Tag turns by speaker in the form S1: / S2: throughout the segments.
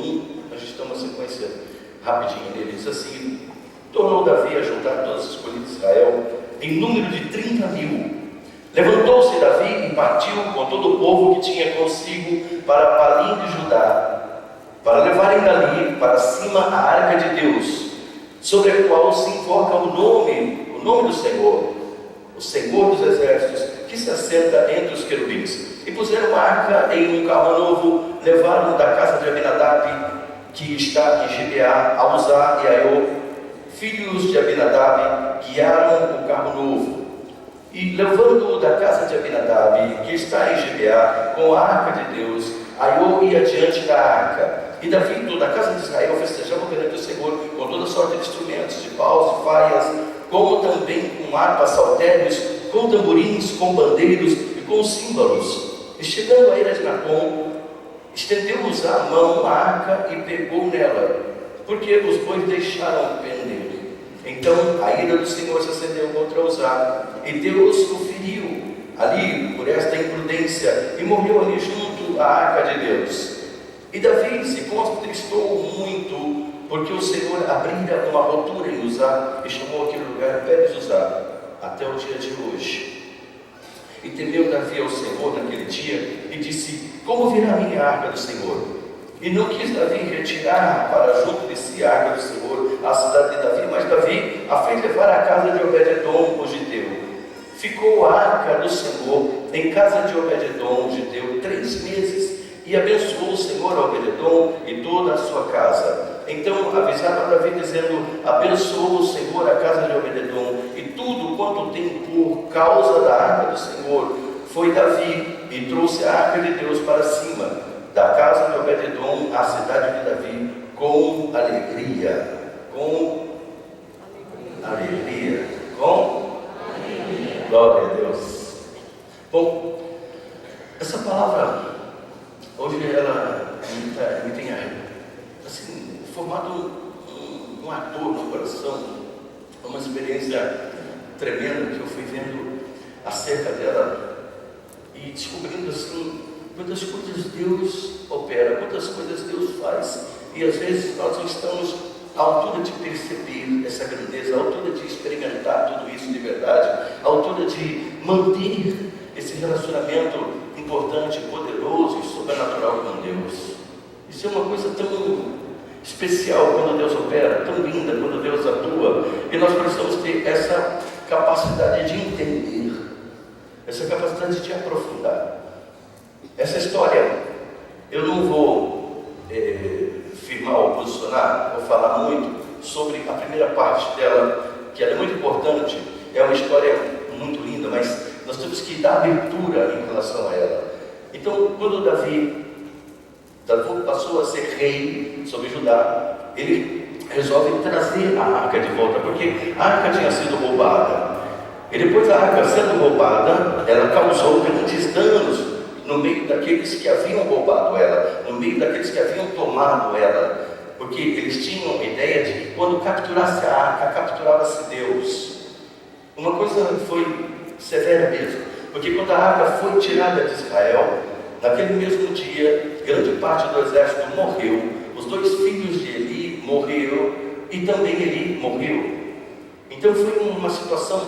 S1: 1, a gente dá uma sequência rapidinho nele. Diz assim: tornou Davi a juntar todos os escolhidos de Israel em número de 30.000. Levantou-se Davi e partiu com todo o povo que tinha consigo para Palim de Judá, para levarem dali para cima a arca de Deus, sobre a qual se invoca o nome do Senhor, o Senhor dos exércitos, que se assenta entre os querubins. E puseram a arca em um carro novo, levaram da casa de Abinadab, que está em Gibeá, a Uzá e Aiô, filhos de Abinadab, guiaram o carro novo. E levando-o da casa de Abinadab, que está em Gibeá, com a arca de Deus, Aiô ia diante da arca. E Davi e toda a casa de Israel festejavam perante o Senhor com toda sorte de instrumentos, de paus e faias, como também com harpas, saltérios, com tamborins, com bandeiros e com símbolos. E chegando a Eira de Nacon, estendeu Uzá a mão à arca e pegou nela, porque os bois deixaram pender. Então a ira do Senhor se acendeu contra Uzá, e Deus o feriu ali por esta imprudência, e morreu ali junto à arca de Deus. E Davi se contristou muito, porque o Senhor abrira uma rotura em Uzá, e chamou aquele lugar Pérez Uzá, até o dia de hoje. E temeu Davi ao Senhor naquele dia, e disse: como virá a minha arca do Senhor? E não quis Davi retirar para junto de si a arca do Senhor, a cidade de Davi, mas Davi a fez levar à casa de Obed-edom, o giteu. Ficou a arca do Senhor em casa de Obed-edom, o giteu, 3 meses, e abençoou o Senhor a Obed-edom e toda a sua casa. Então avisaram a Davi, dizendo: abençoou o Senhor a casa de Obed-edom e tudo quanto tem por causa da arca do Senhor. Foi Davi e trouxe a arca de Deus para cima da casa de Obed-edom, a cidade de Davi, com alegria. Com alegria. Com alegria. Glória a Deus. Bom, essa palavra hoje ela me tem assim, formado um ardor no coração, uma experiência tremenda que eu fui vendo acerca dela e descobrindo assim quantas coisas Deus opera, quantas coisas Deus faz, e às vezes nós não estamos à altura de perceber essa grandeza, à altura de experimentar tudo isso de verdade, à altura de manter esse relacionamento importante, poderoso e sobrenatural com Deus. Isso é uma coisa tão especial quando Deus opera, tão linda quando Deus atua, e nós precisamos ter essa capacidade de entender, essa capacidade de aprofundar. Essa história, eu não vou firmar ou posicionar, vou falar muito sobre a primeira parte dela, que ela é muito importante, é uma história muito linda, mas nós temos que dar abertura em relação a ela. Então, quando Davi passou a ser rei sobre Judá, ele resolve trazer a arca de volta, porque a arca tinha sido roubada. E depois a arca sendo roubada, ela causou grandes danos no meio daqueles que haviam roubado ela, no meio daqueles que haviam tomado ela, porque eles tinham a ideia de que quando capturasse a arca, capturava-se Deus. Uma coisa foi severa mesmo, porque quando a arca foi tirada de Israel, naquele mesmo dia, grande parte do exército morreu, os 2 filhos de Eli morreram, e também Eli morreu. Então foi uma situação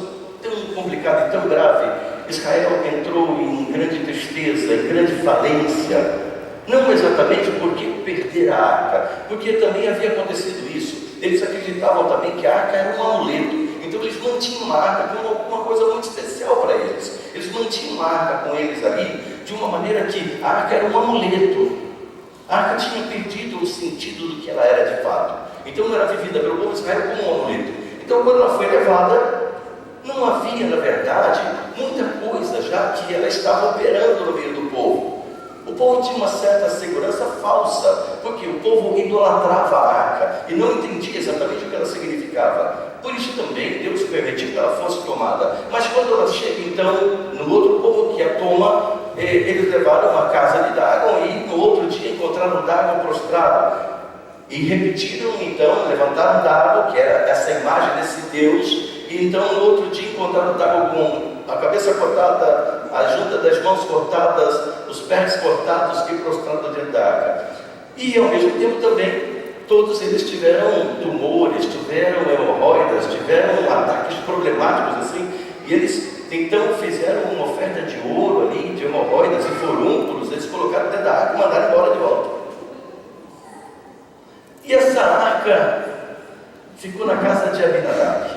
S1: tão complicada e tão grave. Israel entrou em grande tristeza, em grande falência, não exatamente porque perder a arca, porque também havia acontecido isso. Eles acreditavam também que a arca era um amuleto, então eles mantinham a arca como uma coisa muito especial para eles. Eles mantinham a arca com eles ali, de uma maneira que a arca era um amuleto. A arca tinha perdido o sentido do que ela era de fato, então não era vivida pelo povo de Israel como um amuleto. Então quando ela foi levada, não havia, na verdade, muita coisa, já que ela estava operando no meio do povo. O povo tinha uma certa segurança falsa, porque o povo idolatrava a arca e não entendia exatamente o que ela significava. Por isso também Deus permitiu que ela fosse tomada. Mas quando ela chega então no outro povo que a toma, eles levaram uma casa de Dagon e no outro dia encontraram Dagon prostrado. E repetiram então, levantaram Dagon, que era essa imagem desse Deus, e então no outro dia encontraram Dagon com a cabeça cortada, a junta das mãos cortadas, os pés cortados e prostrado diante da arca. E ao mesmo tempo também, todos eles tiveram tumores, tiveram hemorroidas, tiveram ataques problemáticos assim, e eles então fizeram uma oferta de ouro ali, de hemorroidas e furúnculos, eles colocaram dentro da arca e mandaram embora de volta. E essa arca ficou na casa de Abinadab.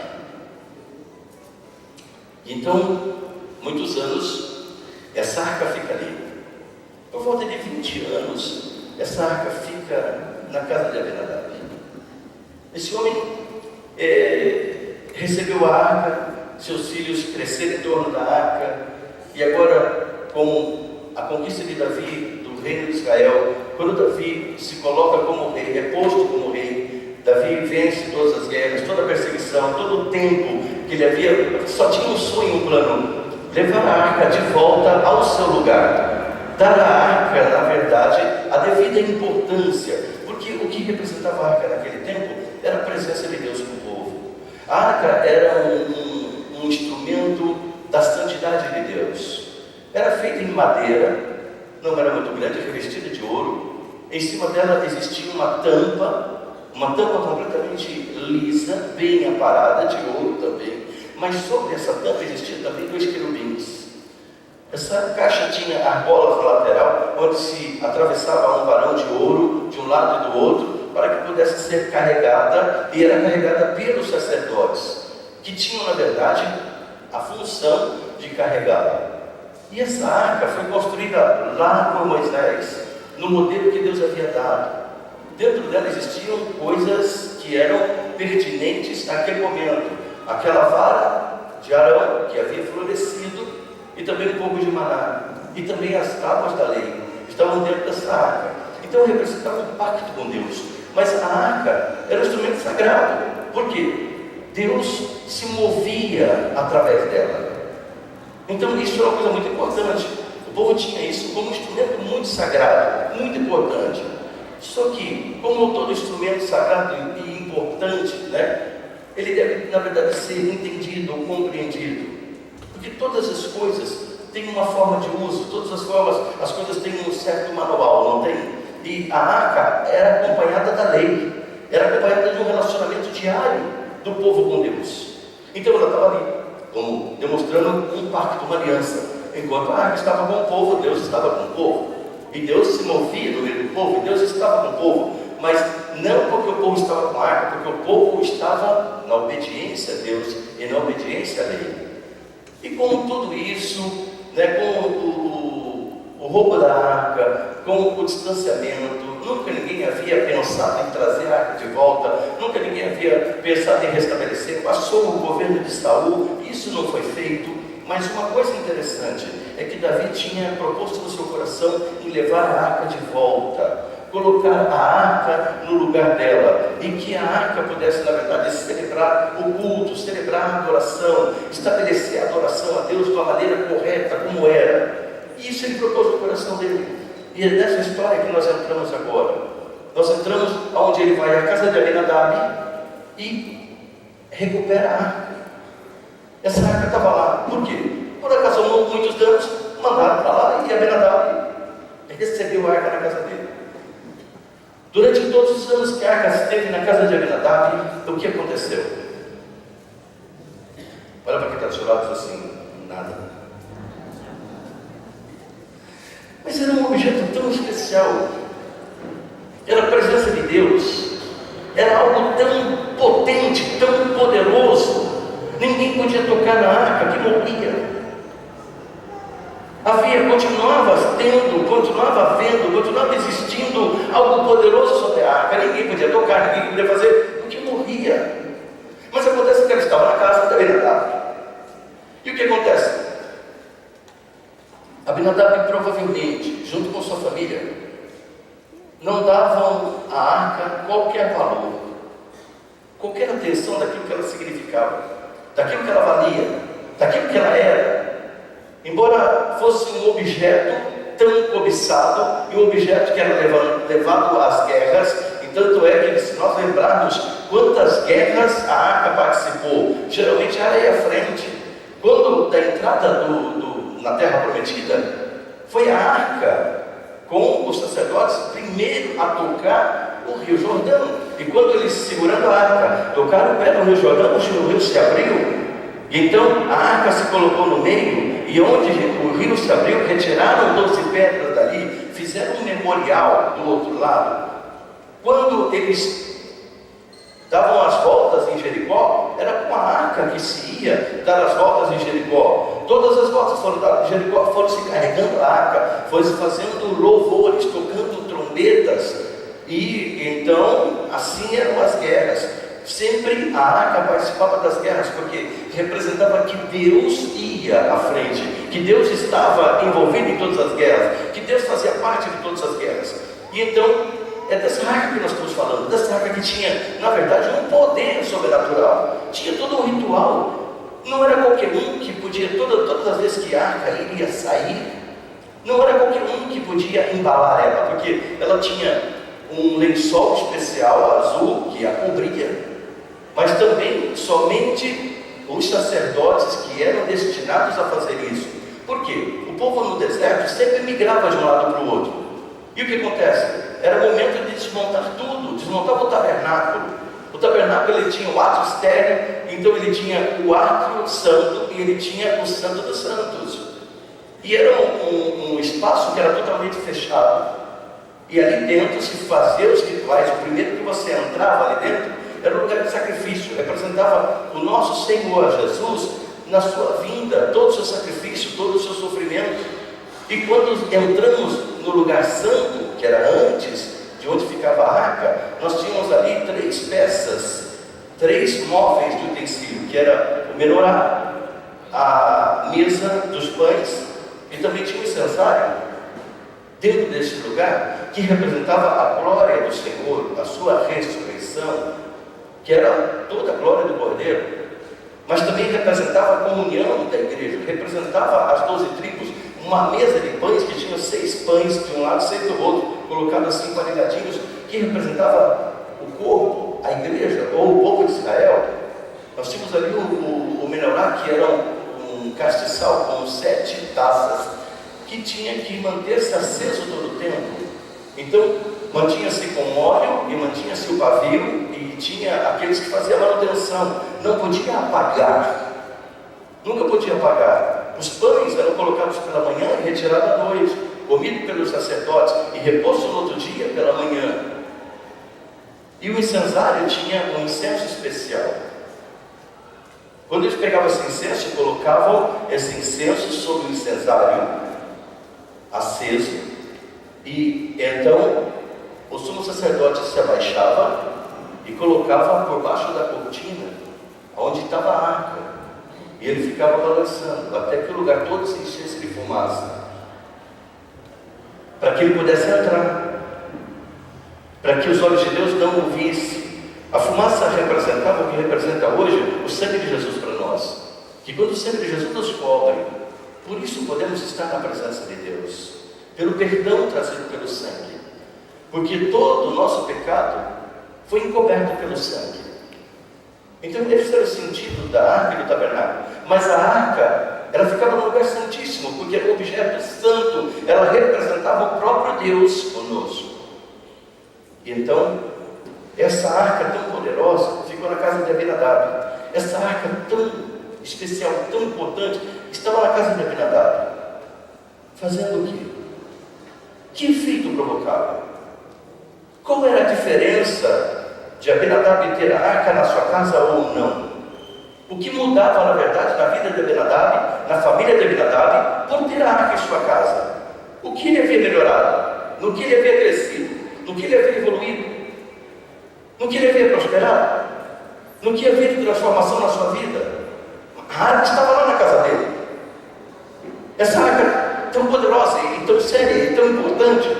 S1: Então, muitos anos, essa arca fica ali. Por volta de 20 anos, essa arca fica na casa de Abinadab. Esse homem recebeu a arca, seus filhos cresceram em torno da arca, e agora, com a conquista de Davi do reino de Israel, quando Davi se coloca como rei, é posto como rei, Davi vence todas as guerras, toda a perseguição, todo o tempo que ele havia, só tinha um sonho, um plano: levar a arca de volta ao seu lugar, dar à arca, na verdade, a devida importância, porque o que representava a arca naquele tempo era a presença de Deus com o povo. A arca era um instrumento da santidade de Deus. Era feita em madeira, não era muito grande, revestida de ouro. Em cima dela existia uma tampa completamente lisa, bem aparada, de ouro também. Mas sobre essa tampa existia também 2 querubins. Essa caixa tinha argolas na lateral, onde se atravessava um varão de ouro de um lado e do outro, para que pudesse ser carregada, e era carregada pelos sacerdotes, que tinham, na verdade, a função de carregá-la. E essa arca foi construída lá por Moisés, no modelo que Deus havia dado. Dentro dela existiam coisas que eram pertinentes naquele momento. Aquela vara de Arão, que havia florescido, e também um pouco de maná, e também as tábuas da lei, estavam dentro dessa arca. Então representava um pacto com Deus. Mas a arca era um instrumento sagrado. Por quê? Deus se movia através dela. Então isso era uma coisa muito importante. O povo tinha isso como um instrumento muito sagrado, muito importante. Só que, como todo instrumento sagrado e importante, ele deve, na verdade, ser entendido ou compreendido. Porque todas as coisas têm uma forma de uso, todas as coisas têm um certo manual, não tem? E a arca era acompanhada da lei, era acompanhada de um relacionamento diário do povo com Deus. Então ela estava ali, como demonstrando um pacto, uma aliança. Enquanto a arca estava com o povo, Deus estava com o povo. E Deus se movia no meio do povo, e Deus estava com o povo. Mas não porque o povo estava com a arca, porque o povo estava na obediência a Deus e na obediência à lei. E com tudo isso, com o roubo da arca, com o distanciamento, nunca ninguém havia pensado em trazer a arca de volta, nunca ninguém havia pensado em restabelecer. Passou o governo de Saul, isso não foi feito. Mas uma coisa interessante é que Davi tinha proposto no seu coração em levar a arca de volta, colocar a arca no lugar dela, e que a arca pudesse, na verdade, celebrar o culto, celebrar a adoração, estabelecer a adoração a Deus de uma maneira correta, como era. E isso ele propôs no coração dele. E é dessa história que nós entramos agora. Nós entramos onde ele vai à casa de Abinadab e recupera a arca. Essa arca estava lá. Por quê? Por acaso muitos danos mandaram para lá, e Abinadab recebeu a arca na casa dele. Durante todos os anos que a arca esteve na casa de Abinadab, o que aconteceu? Olha para quem está do seu lado e diz assim: nada. Mas era um objeto tão especial, era a presença de Deus, era algo tão potente, tão poderoso. Ninguém podia tocar na arca, que morria. Continuava havendo, continuava existindo algo poderoso sobre a arca. Ninguém podia tocar, ninguém podia fazer, porque morria. Mas acontece que ela estava na casa de Abinadab. E o que acontece? Abinadab provavelmente, junto com sua família, não davam à arca qualquer valor, qualquer atenção daquilo que ela significava, daquilo que ela valia, daquilo que ela era. Embora fosse um objeto tão cobiçado, e um objeto que era levado às guerras, e tanto é que, se nós lembrarmos quantas guerras a arca participou, geralmente ela ia à frente. Quando da entrada na Terra Prometida, foi a arca com os sacerdotes primeiro a tocar o Rio Jordão. E quando eles, segurando a arca, tocaram o pé no Rio Jordão, o rio se abriu. E então a arca se colocou no meio, e onde o rio se abriu, retiraram 12 pedras dali, fizeram um memorial do outro lado. Quando eles davam as voltas em Jericó, era com a arca que se ia dar as voltas em Jericó. Todas as voltas foram dadas em Jericó, foram se carregando a arca, foram se fazendo louvores, tocando trombetas, e então assim eram as guerras. Sempre a arca participava das guerras, porque representava que Deus ia à frente, que Deus estava envolvido em todas as guerras, que Deus fazia parte de todas as guerras. E então, é dessa arca que nós estamos falando, dessa arca que tinha, na verdade, um poder sobrenatural, tinha todo um ritual. Não era qualquer um que podia, todas as vezes que a arca iria sair, não era qualquer um que podia embalar ela, porque ela tinha um lençol especial azul que a cobria, mas também somente os sacerdotes que eram destinados a fazer isso. Por quê? O povo no deserto sempre migrava de um lado para o outro. E o que acontece? Era o momento de desmontar tudo, desmontava o tabernáculo. O tabernáculo ele tinha o átrio estéril, então ele tinha o átrio santo e ele tinha o santo dos santos. E era um espaço que era totalmente fechado. E ali dentro se fazia os rituais. O primeiro que você entrava ali dentro era um lugar de sacrifício, representava o nosso Senhor Jesus na sua vinda, todo o seu sacrifício, todo o seu sofrimento. E quando entramos no lugar santo, que era antes de onde ficava a arca, nós tínhamos ali 3 peças, 3 móveis de utensílio, que era o menorá, a mesa dos pães, e também tinha o incensário dentro desse lugar, que representava a glória do Senhor, a sua ressurreição, que era toda a glória do Cordeiro, mas também representava a comunhão da igreja, representava as 12 tribos, uma mesa de pães que tinha 6 pães de um lado, 6 do outro, colocados assim emparelhadinhos, que representava o corpo, a igreja, ou o povo de Israel. Nós tínhamos ali o menorá, que era um castiçal com 7 taças, que tinha que manter-se aceso todo o tempo. Então, mantinha-se com óleo e mantinha-se o pavio, e tinha aqueles que faziam manutenção, não podia apagar, nunca podia apagar. Os pães eram colocados pela manhã e retirados à noite, comido pelos sacerdotes e reposto no outro dia pela manhã. E o incensário tinha um incenso especial. Quando eles pegavam esse incenso e colocavam esse incenso sobre o incensário aceso, e então o sumo sacerdote se abaixava e colocava por baixo da cortina onde estava a arca, e ele ficava balançando até que o lugar todo se enchesse de fumaça, para que ele pudesse entrar, para que os olhos de Deus não o vissem. A fumaça representava o que representa hoje o sangue de Jesus para nós, que quando o sangue de Jesus nos cobre, por isso podemos estar na presença de Deus, pelo perdão trazido pelo sangue, porque todo o nosso pecado foi encoberto pelo sangue. Então esse era o sentido da arca e do tabernáculo. Mas a arca, ela ficava no lugar santíssimo, porque era um objeto santo, ela representava o próprio Deus conosco. E então, essa arca tão poderosa ficou na casa de Abinadab. Essa arca tão especial, tão importante, estava na casa de Abinadab. Fazendo o quê? Que efeito provocava? Qual era a diferença de Abinadab ter a arca na sua casa ou não? O que mudava, na verdade, na vida de Abinadab, na família de Abinadab, por ter a arca em sua casa? O que ele havia melhorado? No que ele havia crescido? No que ele havia evoluído? No que ele havia prosperado? No que havia de transformação na sua vida? A arca estava lá na casa dele. Essa arca tão poderosa e tão séria e tão importante.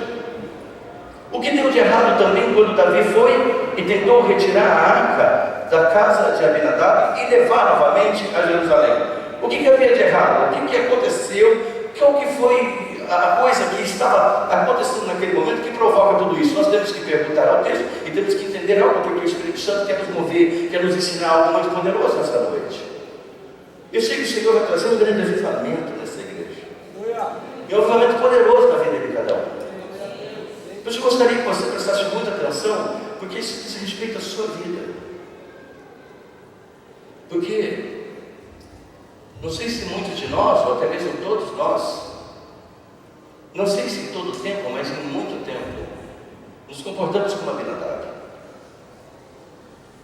S1: O que deu de errado também quando Davi foi e tentou retirar a arca da casa de Abinadab e levar novamente a Jerusalém? O que havia de errado? O que aconteceu? Qual que foi a coisa que estava acontecendo naquele momento que provoca tudo isso? Nós temos que perguntar ao texto e temos que entender algo, porque o Espírito Santo quer nos mover, quer nos ensinar algo muito poderoso nessa noite. Eu sei que o Senhor vai trazer um grande avivamento nessa igreja, e um avivamento poderoso na vida de cada um. Mas eu gostaria que você prestasse muita atenção, porque isso diz respeito à sua vida. Porque, não sei se muitos de nós, ou até mesmo todos nós, não sei se em todo o tempo, mas em muito tempo, nos comportamos como Abinadab.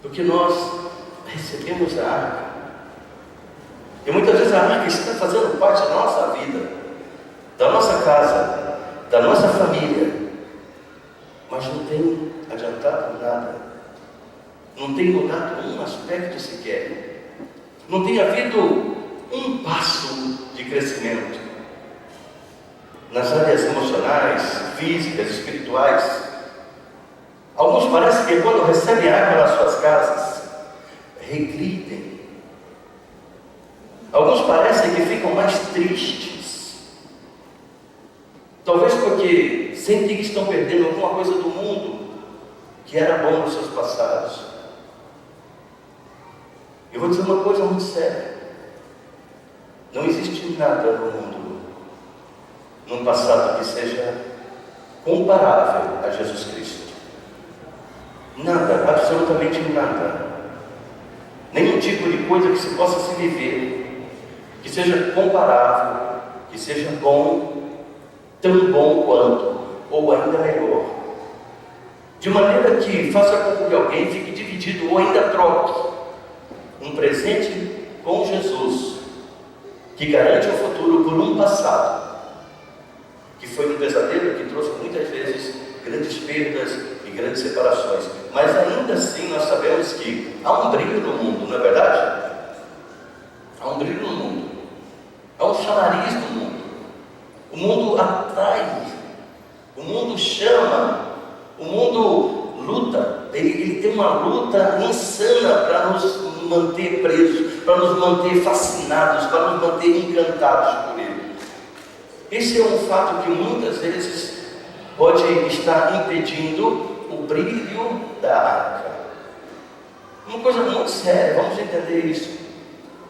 S1: Porque nós recebemos a arca. E muitas vezes a arca está fazendo parte da nossa vida, da nossa casa, da nossa família, mas não tem adiantado nada, não tem mudado um aspecto sequer, não tem havido um passo de crescimento nas áreas emocionais, físicas, espirituais. Alguns parece que quando recebem água nas suas casas, regridem. Alguns parecem que ficam mais tristes, talvez porque sentem que estão perdendo alguma coisa do mundo que era bom nos seus passados. Eu vou dizer uma coisa muito séria: não existe nada no mundo, num passado que seja comparável a Jesus Cristo. Nada, absolutamente nada. Nenhum tipo de coisa que se possa se viver, que seja comparável, que seja bom, tão bom quanto, ou ainda melhor. De maneira que faça com que alguém fique dividido ou ainda troque um presente com Jesus, que garante o futuro, por um passado que foi um pesadelo que trouxe muitas vezes grandes perdas e grandes separações. Mas ainda assim nós sabemos que há um brilho no mundo, não é verdade? Há um brilho no mundo, há um chamariz no mundo. O mundo atrai, o mundo chama, o mundo luta. Ele tem uma luta insana para nos manter presos, para nos manter fascinados, para nos manter encantados por ele. Esse é um fato que muitas vezes pode estar impedindo o brilho da arca. Uma coisa muito séria, vamos entender isso.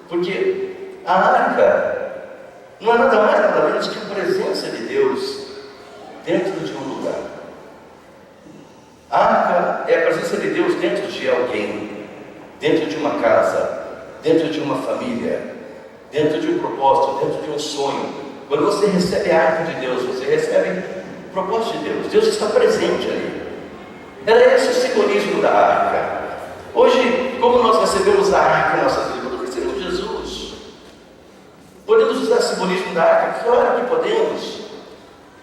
S1: Porque a arca não é nada mais, nada menos que a presença de Deus dentro de um lugar. A arca é a presença de Deus dentro de alguém, dentro de uma casa, dentro de uma família, dentro de um propósito, dentro de um sonho. Quando você recebe a arca de Deus, você recebe o propósito de Deus. Deus está presente ali. Era esse o simbolismo da arca. Hoje, como nós recebemos a arca em nossa vida? Quando recebemos Jesus, podemos usar o simbolismo da arca? Claro que podemos.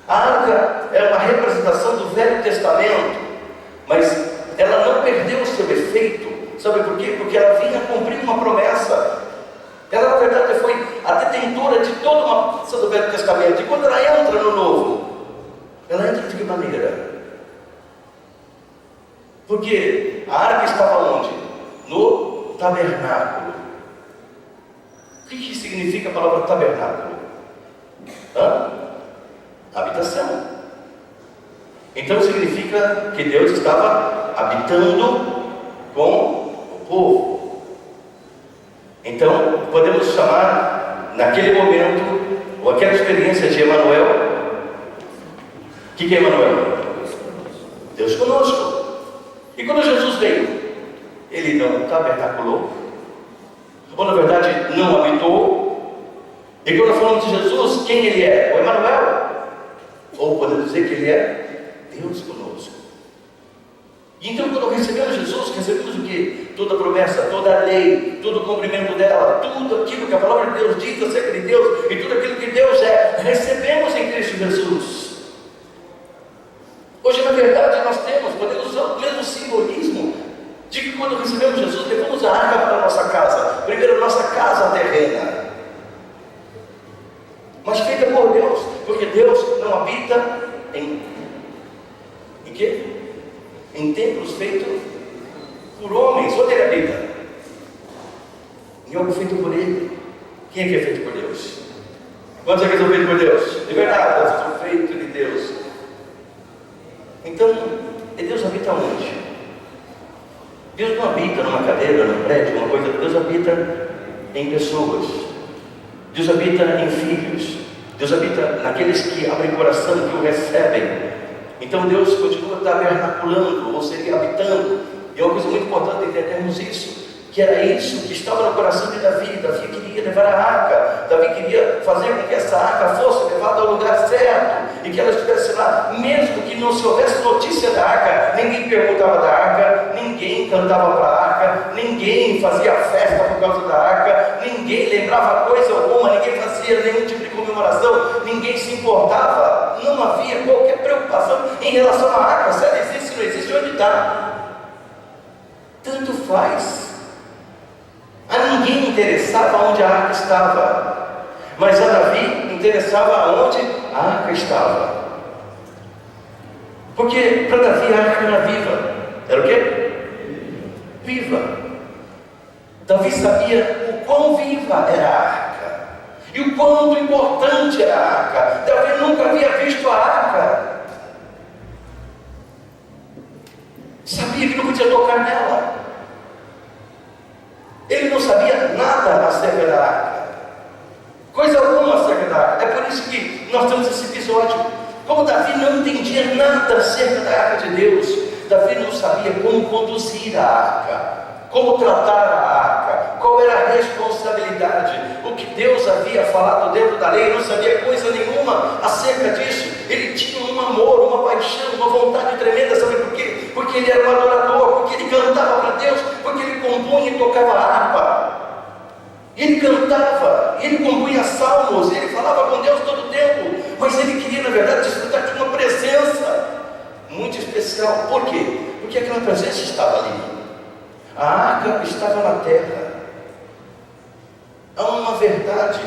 S1: A arca é uma representação do Velho Testamento, mas ela não perdeu o seu efeito. Sabe por quê? Porque ela vinha cumprir uma promessa. Ela, na verdade, foi a detentora de toda uma coisa do Velho Testamento. E quando ela entra no Novo, ela entra de que maneira? Porque a arca estava onde? No tabernáculo. O que significa a palavra tabernáculo? Habitação. Então significa que Deus estava habitando com o povo. Então podemos chamar, naquele momento, ou aquela experiência de Emanuel. O que é Emanuel? Deus conosco. E quando Jesus veio, ele não tabernaculou, ou na verdade não habitou. E quando falamos de Jesus, quem ele é? O Emanuel. Ou podemos dizer que ele é Deus conosco. E então quando recebemos Jesus, recebemos o quê? Toda a promessa, toda a lei, todo o cumprimento dela, tudo aquilo que a palavra de Deus diz acerca de Deus, e tudo aquilo que Deus é, recebemos em Cristo Jesus. Hoje, na verdade, nós podemos usar o mesmo simbolismo de que quando recebemos Jesus, levamos a arca para a nossa casa. Primeiro, a nossa casa terrena, mas feita por Deus, porque Deus não habita em quê? Em templos feitos por homens. Onde ele habita? Em algo feito por ele. Quem é que é feito por Deus? Quantos é que são feitos por Deus? De verdade, nós somos feitos de Deus. Então, Deus habita onde? Deus não habita numa cadeira, num prédio, uma coisa. Deus habita em pessoas. Deus habita em filhos. Deus habita naqueles que abrem coração, que o recebem Então Deus continua tabernaculando, ou seria habitando. E é uma coisa muito importante entendermos isso, que era isso que estava no coração de Davi. Davi queria levar a arca, Davi queria fazer com que essa arca fosse levada ao lugar certo, e que ela estivesse lá, mesmo que não se houvesse notícia da arca, ninguém perguntava da arca, ninguém cantava para a arca, ninguém fazia festa por causa da arca, ninguém lembrava coisa alguma, ninguém fazia nenhum tipo de comemoração, ninguém se importava, não havia qualquer preocupação em relação à arca, se ela existe, se não existe, onde está. Tanto faz. A ninguém interessava onde a arca estava, mas a Davi interessava onde a arca estava, porque para Davi a arca era viva. Era o quê? Viva. Davi sabia o quão viva era a arca e o quanto importante era a arca. Davi nunca havia visto a arca, sabia que não podia tocar nela. Ele não sabia nada acerca da arca, coisa alguma acerca da arca. É por isso que nós temos esse episódio. Como Davi não entendia nada acerca da arca de Deus, Davi não sabia como conduzir a arca, como tratar a arca, qual era a responsabilidade, o que Deus havia falado dentro da lei. Não sabia coisa nenhuma acerca disso. Ele tinha um amor, uma paixão, uma vontade tremenda. Sabe por quê? Porque ele era um adorador, porque ele cantava para Deus, porque ele compunha e tocava harpa, ele cantava, ele compunha salmos, ele falava com Deus todo o tempo, mas ele queria, na verdade, desfrutar de uma presença muito especial. Por quê? Porque aquela presença estava ali, a arca estava na terra. Há uma verdade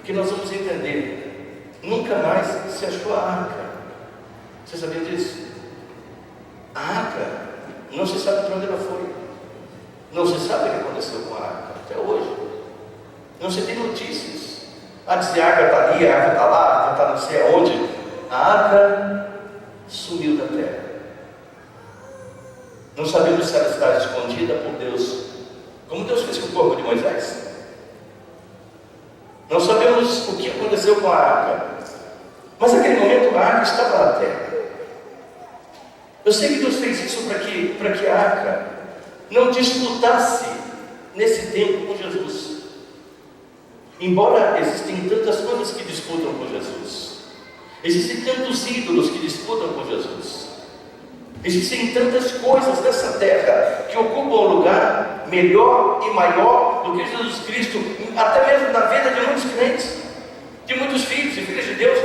S1: que nós vamos entender: nunca mais se achou a arca. Você sabia disso? A arca, não se sabe para onde ela foi, não se sabe o que aconteceu com a arca até hoje, não se tem notícias. Dizer, a arca está ali, a arca está lá, a arca está não sei aonde. A arca sumiu da terra. Não sabemos se ela está escondida por Deus, como Deus fez com o corpo de Moisés. Não sabemos o que aconteceu com a arca, mas naquele momento a arca estava na terra. Eu sei que Deus fez isso para que a arca não disputasse nesse tempo com Jesus. Embora existem tantas coisas que disputam com Jesus, existem tantos ídolos que disputam com Jesus, existem tantas coisas nessa terra que ocupam um lugar melhor e maior do que Jesus Cristo, até mesmo na vida de muitos crentes, de muitos filhos e filhas de Deus.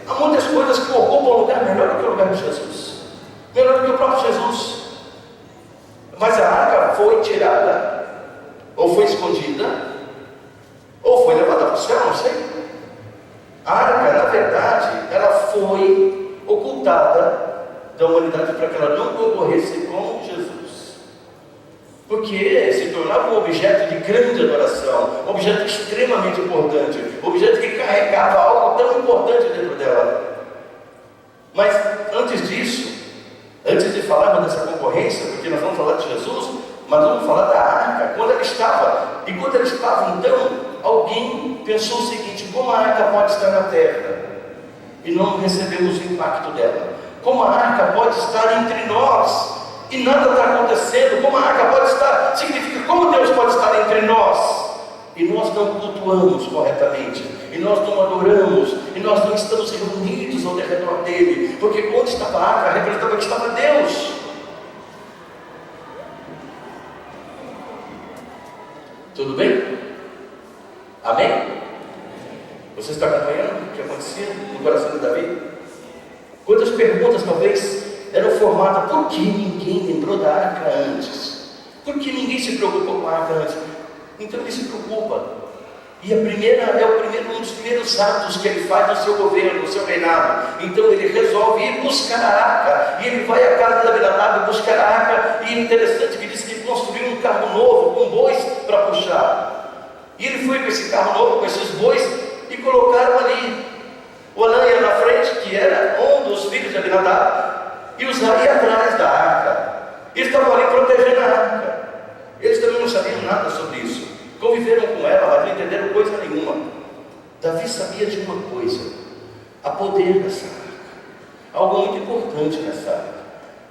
S1: Há muitas coisas que ocupam um lugar melhor do que o lugar de Jesus, melhor do que o próprio Jesus. Mas a arca foi tirada, ou foi escondida, ou foi levada para o céu, não sei. A arca, na verdade, ela foi ocultada da humanidade para que ela não concorresse com Jesus, porque se tornava um objeto de grande adoração, um objeto extremamente importante, um objeto que carregava algo tão importante dentro dela. Mas antes disso, antes de falarmos dessa concorrência, porque nós vamos falar de Jesus, mas vamos falar da arca, quando ela estava. E quando ela estava, então, alguém pensou o seguinte: como a arca pode estar na terra e não recebemos o impacto dela? Como a arca pode estar entre nós e nada está acontecendo? Como a arca pode estar, significa como Deus pode estar entre nós e nós não cultuamos corretamente, e nós não adoramos, e nós não estamos reunidos ao redor dele, porque onde estava a arca representava que estava Deus. Tudo bem? Amém? Você está acompanhando o que acontecia no coração de Davi? Quantas perguntas talvez eram formadas: por que ninguém lembrou da arca antes? Por que ninguém se preocupou com a arca antes? Então ele se preocupa, e um dos primeiros atos que ele faz no seu governo, no seu reinado. Então ele resolve ir buscar a arca, e ele vai à casa de Abinadab buscar a arca. E é interessante que diz que ele construiu um carro novo com bois para puxar, e ele foi com esse carro novo, com esses bois, e colocaram ali. O Anã ia na frente, que era um dos filhos de Abinadab, e Uzá ia atrás da arca. Eles estavam ali protegendo a arca. Eles também não sabiam nada sobre isso, conviveram com ela, mas não entenderam coisa nenhuma. Davi sabia de uma coisa: há poder nessa arca, algo muito importante nessa arca.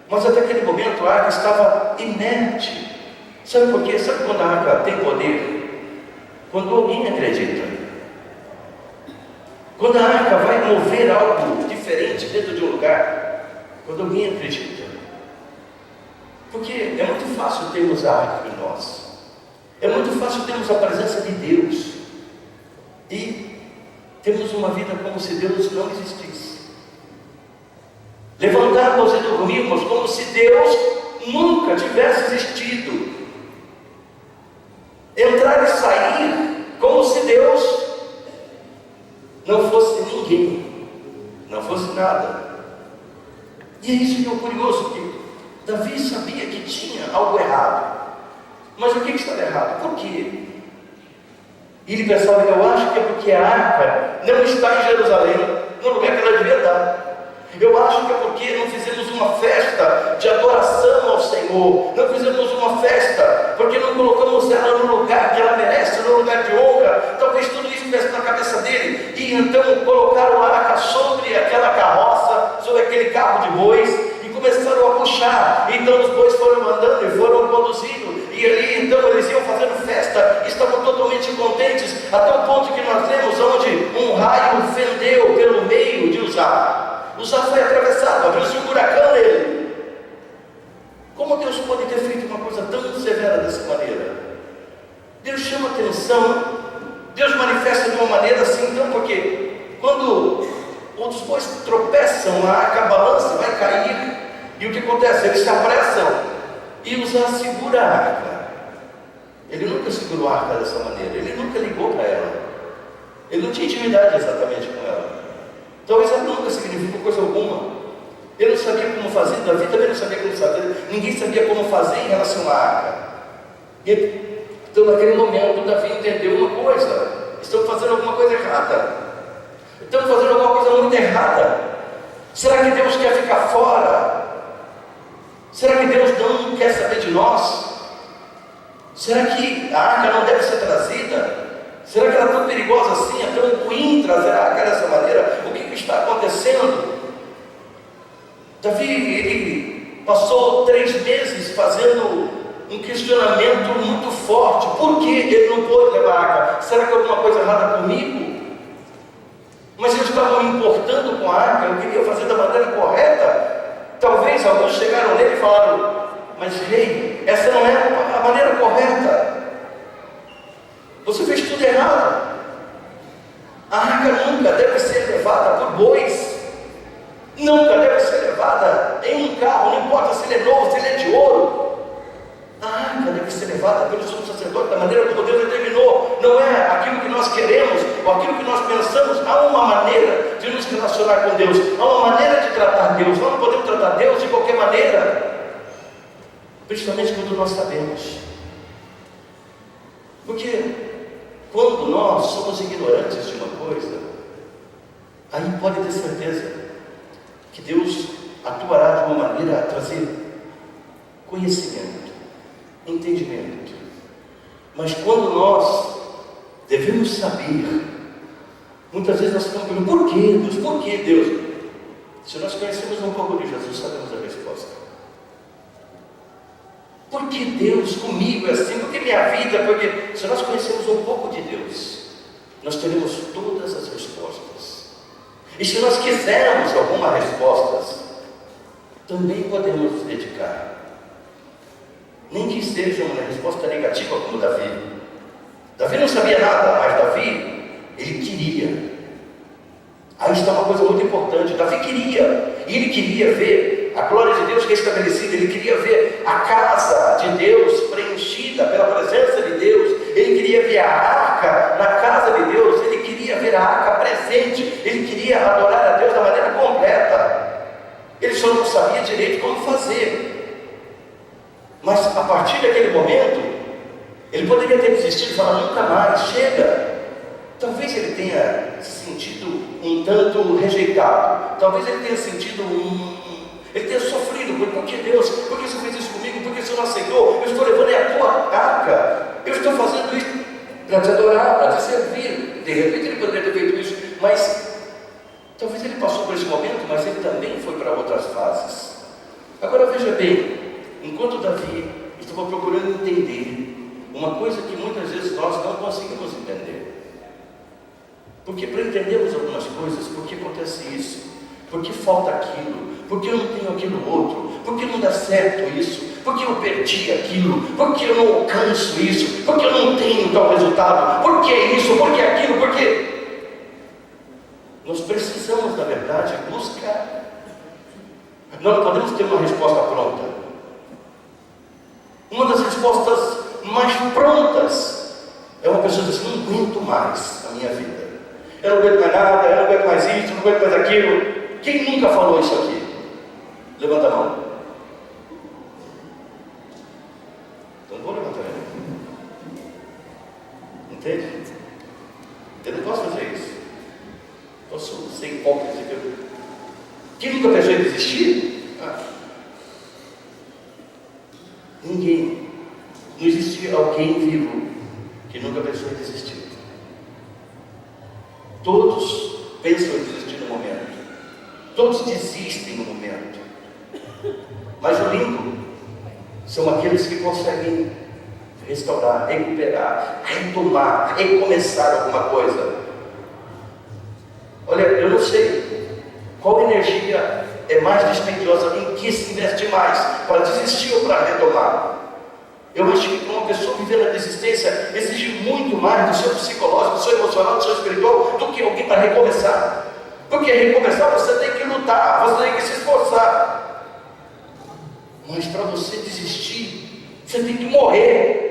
S1: Mas até aquele momento a arca estava inerte. Sabe por quê? Sabe quando a arca tem poder? Quando alguém acredita. Quando a arca vai mover algo diferente dentro de um lugar, quando alguém acredita. Porque é muito fácil termos a arca em nós. É muito fácil termos a presença de Deus e temos uma vida como se Deus não existisse. Levantarmos e dormirmos como se Deus nunca tivesse existido. Entrar e sair como se Deus não fosse ninguém, não fosse nada. E é isso que é o curioso, que Davi sabia que tinha algo errado. Mas o que estava errado? Por quê? E ele pensava, eu acho que é porque a arca não está em Jerusalém, no lugar que ela devia estar. Eu acho que é porque não fizemos uma festa de adoração ao Senhor, não fizemos uma festa, porque não colocamos ela no lugar que ela merece, no lugar de honra. Talvez tudo isso estivesse na cabeça dele, e então colocaram a arca sobre aquela carroça, sobre aquele carro de bois, e começaram a puxar. Então os bois foram andando e foram conduzindo, e ali então eles iam fazendo festa, estavam totalmente contentes, até o ponto que nós lemos onde um raio fendeu pelo meio de Uzá. Uzá foi atravessado, abriu-se um buracão nele. Como Deus pode ter feito uma coisa tão severa dessa maneira? Deus chama atenção, Deus manifesta de uma maneira assim, então, porque quando os bois tropeçam, a arca balança, vai cair, e o que acontece? Eles se apressam, e Uzá segura a arca. Ele nunca segurou a arca dessa maneira, ele nunca ligou para ela, ele não tinha intimidade exatamente com ela. Talvez ela nunca significou coisa alguma. Ele não sabia como fazer, Davi também não sabia como fazer, ninguém sabia como fazer em relação à arca. Então naquele momento Davi entendeu uma coisa: estamos fazendo alguma coisa errada, estamos fazendo alguma coisa muito errada. Será que Deus quer ficar fora? Será que Deus não quer saber de nós? Será que a arca não deve ser trazida? Será que ela é tão perigosa assim? É tão ruim trazer a arca dessa maneira? O que está acontecendo? Davi, ele passou 3 meses fazendo um questionamento muito forte. Por que ele não pôde levar a arca? Será que alguma coisa errada comigo? Mas eles estavam importando com a arca, eu queria fazer da maneira correta. Talvez alguns chegaram nele e falaram: mas rei, essa não é a maneira correta. Você fez tudo errado. A arca nunca deve ser levada por bois. Nunca deve ser levada em um carro, não importa se ele é novo, se ele é de ouro. A arca deve ser levada pelo sumo sacerdote da maneira como Deus determinou. Não é aquilo que nós queremos ou aquilo que nós pensamos. Há uma maneira de nos relacionar com Deus, há uma maneira de tratar Deus. Nós não podemos tratar Deus de qualquer maneira, principalmente quando nós sabemos. Porque quando nós somos ignorantes de uma coisa, aí pode ter certeza que Deus atuará de uma maneira a trazer conhecimento, entendimento. Mas quando nós devemos saber, muitas vezes nós ficamos perguntando: por que Deus? Por que Deus? Se nós conhecemos um pouco de Jesus, sabemos a resposta. Por que Deus comigo é assim? Por que minha vida? Porque se nós conhecemos um pouco de Deus, nós teremos todas as respostas. E se nós quisermos algumas respostas, também podemos nos dedicar. Nem que seja uma resposta negativa como Davi. Davi não sabia nada, mas Davi, ele queria. Aí está uma coisa muito importante. Davi queria, e ele queria ver a glória de Deus restabelecida, ele queria ver a casa de Deus preenchida pela presença de Deus, ele queria ver a arca na casa de Deus, ele queria ver a arca presente, ele queria adorar a Deus da maneira completa. Ele só não sabia direito como fazer. Mas a partir daquele momento, ele poderia ter desistido e falar: nunca mais, chega. Talvez ele tenha se sentido um tanto rejeitado, talvez ele tenha sentido ele tenha sofrido. Por que Deus? Por que você fez isso comigo? Por que você não aceitou? Eu estou levando a tua arca, eu estou fazendo isso para te adorar, para te servir. De repente ele poderia ter feito isso, mas talvez ele passou por esse momento, mas ele também foi veja bem, enquanto Davi estava procurando entender uma coisa que muitas vezes nós não conseguimos entender. Porque para entendermos algumas coisas, por que acontece isso? Por que falta aquilo? Por que eu não tenho aquilo outro? Por que não dá certo isso? Por que eu perdi aquilo? Por que eu não alcanço isso? Por que eu não tenho tal resultado? Por que isso? Por que aquilo? Por que? Nós precisamos, na verdade, buscar. Nós não podemos ter uma resposta pronta. Uma das respostas mais prontas é uma pessoa que diz: não aguento mais a minha vida. Eu não aguento mais nada, eu não aguento mais isso, eu não aguento mais aquilo. Quem nunca falou isso aqui? Levanta a mão. Então vou levantar a mão. Entende? Eu não posso fazer isso. Posso ser hipócrita. Quem nunca pensou em desistir? Ninguém. Não existe alguém vivo que nunca pensou em desistir. Todos pensam em desistir no momento. Todos desistem no momento. Mas o lindo são aqueles que conseguem restaurar, recuperar, retomar, recomeçar alguma coisa. Olha, eu não sei qual energia é mais dispendiosa, em que se investe mais, para desistir ou para retomar. Eu acho que uma pessoa vivendo a desistência exige muito mais do seu psicológico, do seu emocional, do seu espiritual, do que alguém para recomeçar. Porque recomeçar você tem que lutar, você tem que se esforçar. Mas para você desistir, você tem que morrer.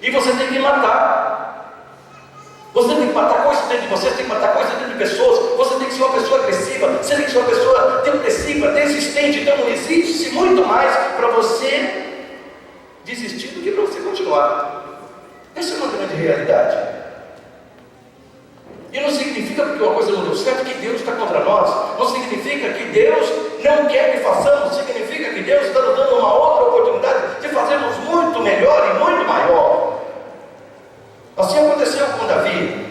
S1: E você tem que matar. Você tem que matar coisas dentro de você, você tem que matar coisas dentro de pessoas. Você tem que ser uma pessoa agressiva, você tem que ser uma pessoa depressiva, desistente. Então existe muito mais para você desistir do que para você continuar. Essa é uma grande realidade. E não significa, porque uma coisa não deu certo, que Deus está contra nós. Não significa que Deus não quer que façamos. Significa que Deus está nos dando uma outra oportunidade de fazermos muito melhor e muito maior. Assim aconteceu com Davi.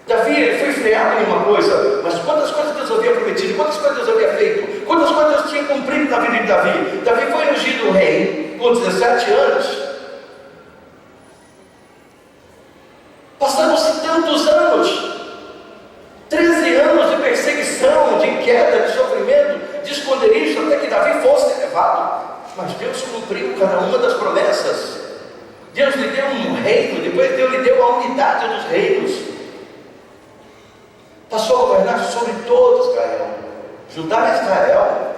S1: Davi, ele foi freado em uma coisa, mas quantas coisas Deus havia prometido, quantas coisas Deus havia feito, quantas coisas Deus tinha cumprido na vida de Davi. Davi foi ungido rei com 17 anos. Passaram-se tantos anos, 13 anos de perseguição, de queda, de sofrimento, de esconderijo, até que Davi fosse levado. Mas Deus cumpriu cada uma das promessas. Deus lhe deu um reino, depois Deus lhe deu a unidade dos reinos. Passou a governar sobre todo Israel. Judá e Israel.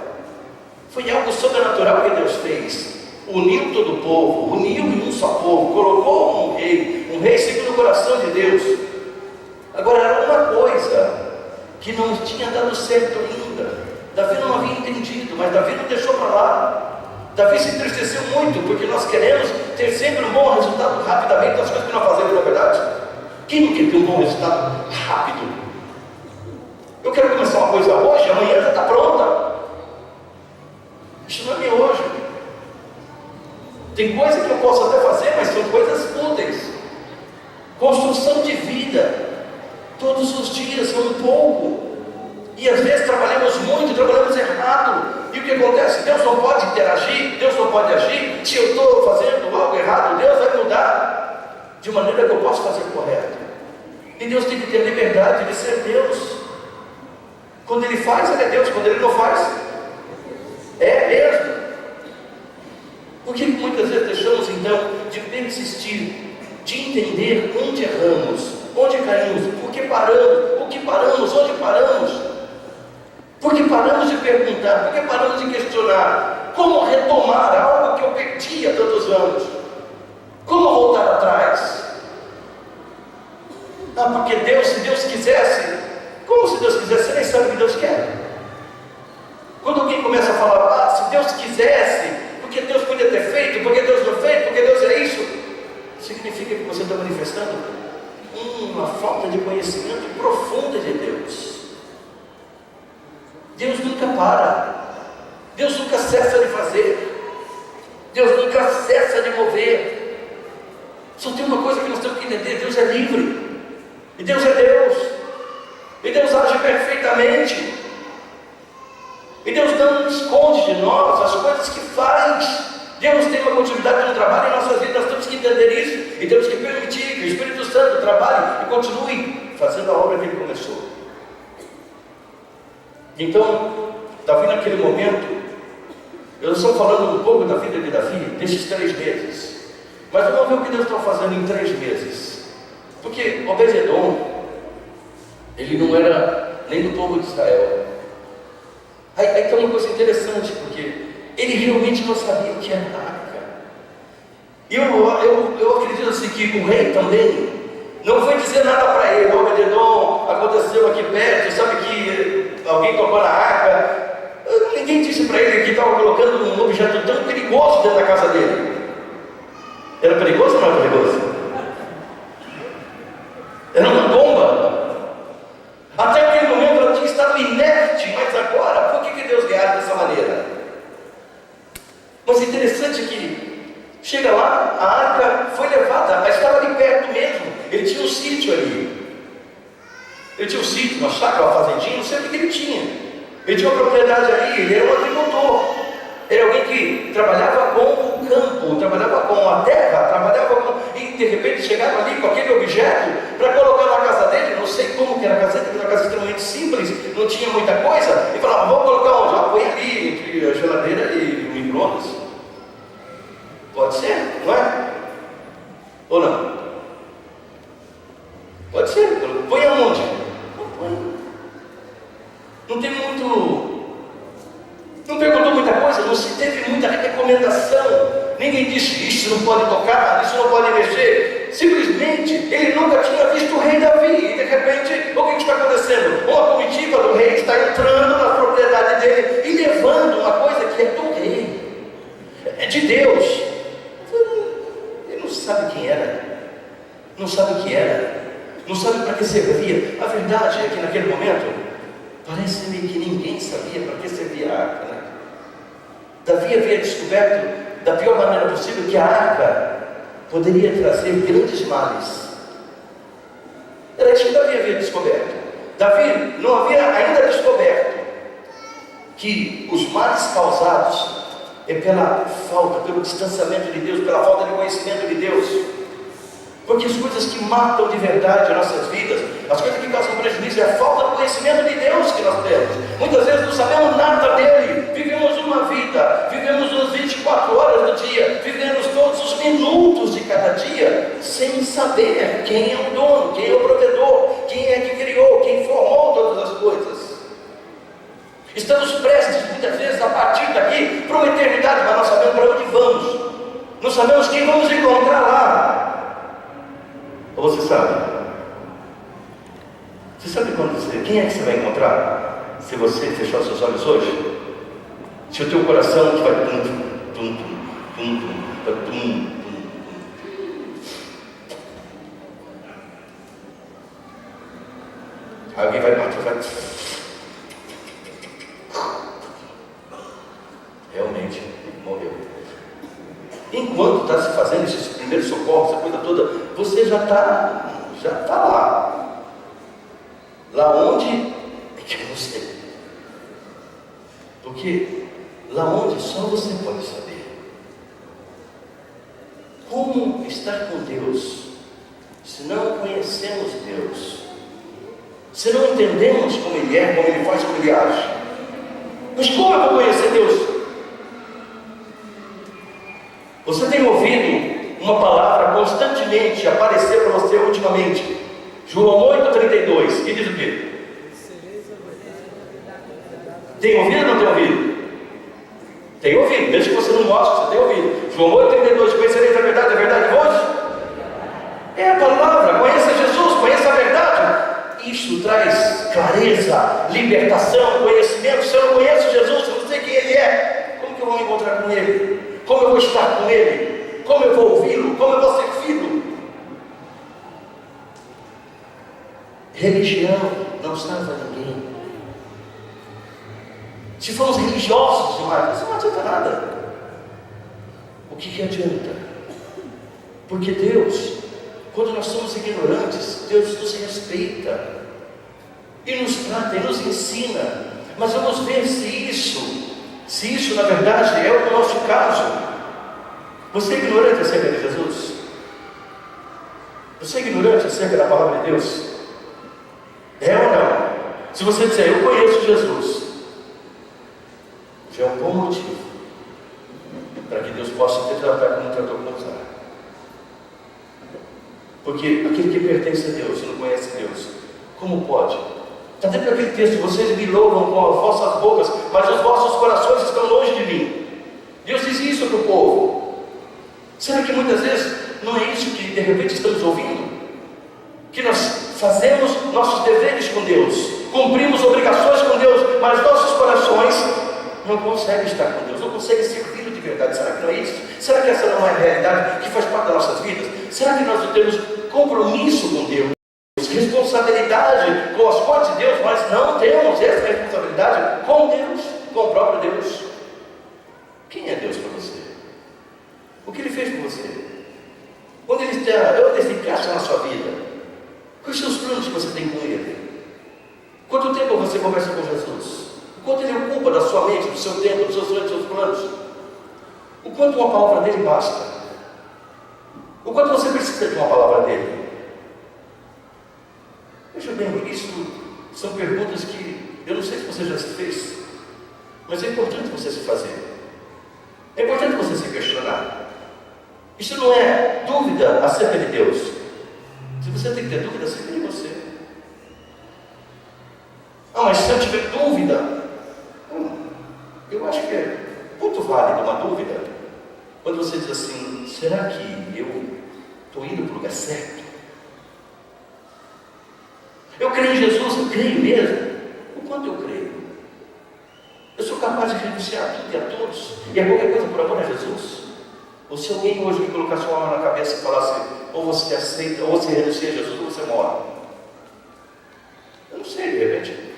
S1: Foi algo sobrenatural que Deus fez. Uniu todo o povo, uniu em um só povo, colocou um rei segundo o coração de Deus. Agora era uma coisa que não tinha dado certo ainda. Davi não havia entendido, mas Davi não deixou para lá. Davi se entristeceu muito, porque nós queremos ter sempre um bom resultado rapidamente das coisas que nós fazemos, na verdade. Quem não quer ter um bom resultado rápido? Eu quero começar uma coisa hoje, amanhã já está pronta. Isso não é meu hoje. Tem coisa que eu posso até fazer, mas são coisas úteis. Construção de vida. Todos os dias são um pouco. E às vezes trabalhamos muito, trabalhamos errado. E o que acontece? Deus não pode interagir, Deus não pode agir. Se eu estou fazendo algo errado, Deus vai mudar de maneira que eu possa fazer o correto. E Deus tem que ter liberdade de ser Deus. Quando Ele faz, Ele é Deus. Quando Ele não faz, é mesmo. Por que muitas vezes deixamos então de persistir, de entender onde erramos, onde caímos, por que paramos, o que paramos, onde paramos? Por que paramos de perguntar, por que paramos de questionar? Como retomar algo que eu perdi há tantos anos? Como voltar atrás? Porque Deus, se Deus quisesse, como se Deus quisesse? Você nem sabe o que Deus quer. Quando alguém começa a falar, se Deus quisesse, porque Deus podia ter feito, porque Deus não fez, porque Deus é isso, significa que você está manifestando uma falta de conhecimento profunda de Deus. Deus nunca para, Deus nunca cessa de fazer, Deus nunca cessa de mover. Só tem uma coisa que nós temos que entender: Deus é livre, e Deus é Deus, e Deus age perfeitamente, e Deus não esconde de nós as coisas que faz. Deus tem uma continuidade no trabalho em nossas vidas, nós temos que entender isso e temos que permitir que o Espírito Santo trabalhe e continue fazendo a obra que Ele começou. Então, Davi naquele momento, eu estou falando um pouco da vida de Davi, desses 3 meses, mas vamos ver o que Deus está fazendo em 3 meses, porque Obed-Edom, ele não era nem do povo de Israel. Aí tem uma coisa interessante, porque ele realmente não sabia o que era a arca. Eu acredito assim que o rei também não foi dizer nada para ele. Obed-Edom, aconteceu aqui perto, sabe que alguém tocou na arca. Ninguém disse para ele que estava colocando um objeto tão perigoso dentro da casa dele. Era perigoso ou não era perigoso? Era uma bomba. Até aquele momento ela tinha estado inerte, mas agora, por que Deus reage dessa maneira? Mas interessante que chega lá, a arca foi levada, mas estava ali perto mesmo. Ele tinha um sítio ali. Ele tinha um sítio, uma chácara, uma fazendinha, não sei o que ele tinha. Ele tinha uma propriedade ali, ele era um agricultor. Era alguém que trabalhava com o campo, trabalhava com a terra, trabalhava com... E de repente chegava ali com aquele objeto para colocar na casa dele. Não sei como que era a casa dele, era uma casa extremamente simples, não tinha muita coisa. E falava, vamos colocar onde? Ah, põe ali, entre a geladeira e o micro-ondas. Pode ser, não é? Ou não? Pode ser, põe aonde? Não tem muito... Não perguntou muita coisa, não se teve muita recomendação. Ninguém disse, isso não pode tocar, isso não pode mexer. Simplesmente, ele nunca tinha visto o rei Davi. E de repente, o que está acontecendo? Uma comitiva do rei está entrando na propriedade dele e levando uma coisa que é do rei. É de Deus. Ele não sabe quem era. Não sabe o que era. Não sabe para que servia. A verdade é que naquele momento, parece-me que ninguém sabia para que servia a arca, né? Davi havia descoberto da pior maneira possível que a arca poderia trazer grandes males. Era isso que Davi havia descoberto. Davi não havia ainda descoberto que os males causados é pela falta, pelo distanciamento de Deus, pela falta de conhecimento de Deus. Porque as coisas que matam de verdade as nossas vidas, as coisas que causam prejuízo, é a falta de conhecimento de Deus que nós temos. Muitas vezes não sabemos nada dele, vivemos uma vida, vivemos as 24 horas do dia, vivemos todos os minutos de cada dia, sem saber quem é o dono, quem é o provedor, quem é que criou, quem formou todas as coisas. Estamos prestes, muitas vezes, a partir daqui, para uma eternidade, mas não sabemos para onde vamos, não sabemos quem vamos encontrar lá. Ou você sabe? Você sabe quem é que você vai encontrar? Se você fechar os seus olhos hoje? Se o teu coração que vai tum, tum, tum, tum, tum, tum. Alguém vai bater, vai... Realmente morreu. Enquanto está se fazendo esses primeiros socorros, essa coisa toda, você já está lá. Lá onde é que eu não sei. Porque lá onde só você pode saber. Como estar com Deus se não conhecemos Deus? Se não entendemos como Ele é, como Ele faz, como Ele age? Mas como eu vou conhecer Deus? Você tem ouvido uma palavra constantemente aparecer para você ultimamente? João 8,32, que diz o quê? Tem ouvido ou não tem ouvido? Tem ouvido, mesmo que você não mostre, você tem ouvido. João 8,32, conhecereis a verdade hoje? É a palavra, conheça Jesus, conheça a verdade. Isso traz clareza, libertação, conhecimento. Se eu não conheço Jesus, se eu não sei quem Ele é, como que eu vou me encontrar com Ele? Como eu vou estar com Ele? Como eu vou ouvi-lo? Como eu vou servi-lo? Religião não salva ninguém. Se formos religiosos demais, isso não adianta nada. O que adianta? Porque Deus, quando nós somos ignorantes, Deus nos respeita e nos trata e nos ensina. Mas vamos ver se isso Se isso na verdade é o nosso caso, você é ignorante acerca de Jesus? Você é ignorante acerca da palavra de Deus? É ou não? Se você disser, eu conheço Jesus, já é um bom motivo para que Deus possa te tratar como tratou com Uzá. Porque aquele que pertence a Deus e não conhece Deus, como pode? Está dentro daquele texto, vocês me louvam com as vossas bocas, mas os vossos corações estão longe de mim. Deus diz isso para o povo. Será que muitas vezes não é isso que de repente estamos ouvindo? Que nós fazemos nossos deveres com Deus, cumprimos obrigações com Deus, mas nossos corações não conseguem estar com Deus, não conseguem servi-lo de verdade. Será que não é isso? Será que essa não é a realidade que faz parte das nossas vidas? Será que nós não temos compromisso com Deus, responsabilidade com as coisas de Deus, mas não temos essa responsabilidade com Deus, com o próprio Deus? Quem é Deus para você? O que Ele fez por você? Onde Ele se encaixa na sua vida? Quais são os planos que você tem com Ele? Quanto tempo você conversa com Jesus? O quanto Ele ocupa da sua mente, do seu tempo, dos seus sonhos, dos seus planos? O quanto uma palavra dele basta? O quanto você precisa de uma palavra dele? Veja bem, isso são perguntas que eu não sei se você já se fez, mas é importante você se fazer. É importante você se questionar. Isso não é dúvida acerca de Deus. Se você tem que ter dúvida acerca de você. Ah, mas se eu tiver dúvida, eu acho que é muito válido uma dúvida quando você diz assim, será que eu estou indo para o lugar certo? Eu creio em Jesus, eu creio mesmo. O quanto eu creio? Eu sou capaz de renunciar a tudo e a todos e a qualquer coisa por amor a Jesus? Ou se alguém hoje me colocasse uma mão na cabeça e falasse, ou você aceita, ou você renuncia a Jesus, ou você morre. Eu não sei, de repente.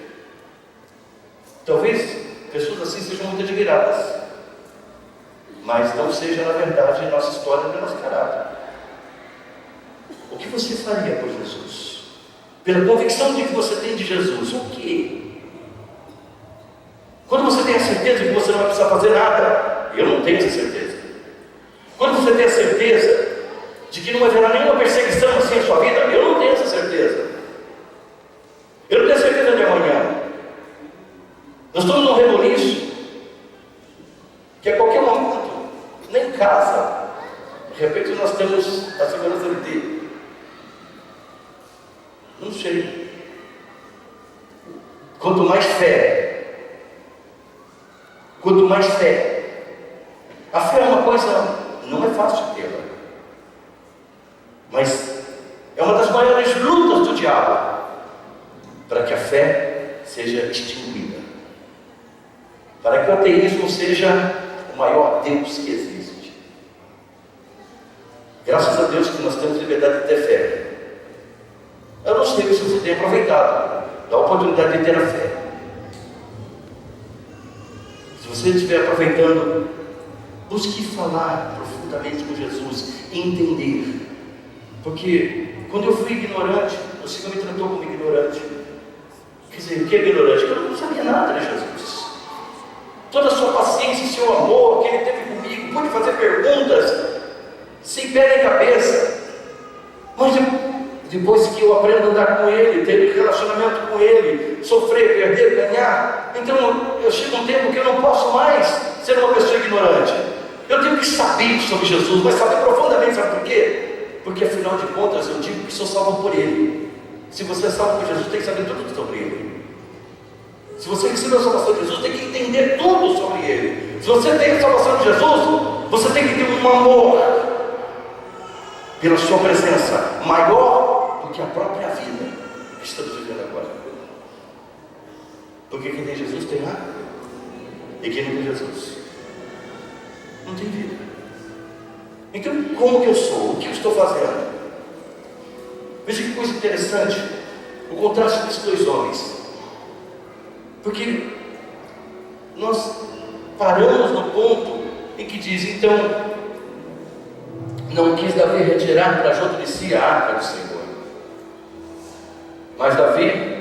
S1: Talvez pessoas assim sejam muito admiradas, mas não seja, na verdade, nossa história nem nosso caráter. O que você faria por Jesus? Pela convicção de que você tem de Jesus, o quê? Quando você tem a certeza de que você não vai precisar fazer nada, eu não tenho essa certeza. Quando você tem a certeza de que não haverá nenhuma perseguição assim na sua vida, eu não tenho essa certeza. Eu não tenho certeza de amanhã. Nós estamos num reboliço que a qualquer momento, nem em casa, de repente nós temos a segurança de ter. Não sei. Quanto mais fé, a fé é uma coisa, não é fácil tê-la, mas é uma das maiores lutas do diabo para que a fé seja extinguida, para que o ateísmo seja o maior Deus que existe. Graças a Deus que nós temos liberdade de ter fé. Eu não sei se você tem aproveitado da oportunidade de ter a fé. Se você estiver aproveitando, busque falar profundamente com Jesus e entender. Porque quando eu fui ignorante, o Senhor me tratou como ignorante. Quer dizer, o que é ignorante? Eu não sabia nada de Jesus. Toda a sua paciência e seu amor que Ele teve comigo, pude fazer perguntas sem pé nem cabeça. Mas depois que eu aprendo a andar com Ele, ter relacionamento com Ele, sofrer, perder, ganhar, então eu chego um tempo que eu não posso mais ser uma pessoa ignorante. Eu tenho que saber sobre Jesus, mas saber profundamente, sabe por quê? Porque afinal de contas eu digo que sou salvo por Ele. Se você é salvo por Jesus, tem que saber tudo sobre Ele. Se você recebeu a salvação de Jesus, tem que entender tudo sobre Ele. Se você tem a salvação de Jesus, você tem que ter um amor pela sua presença maior do que a própria vida que estamos vivendo agora. Porque quem tem Jesus tem nada, e quem não tem Jesus não tem vida. Então, como que eu sou? O que eu estou fazendo? Veja que coisa interessante o contraste desses dois homens. Porque nós paramos no ponto em que diz, então, não quis Davi retirar para junto de si a arca do Senhor, mas Davi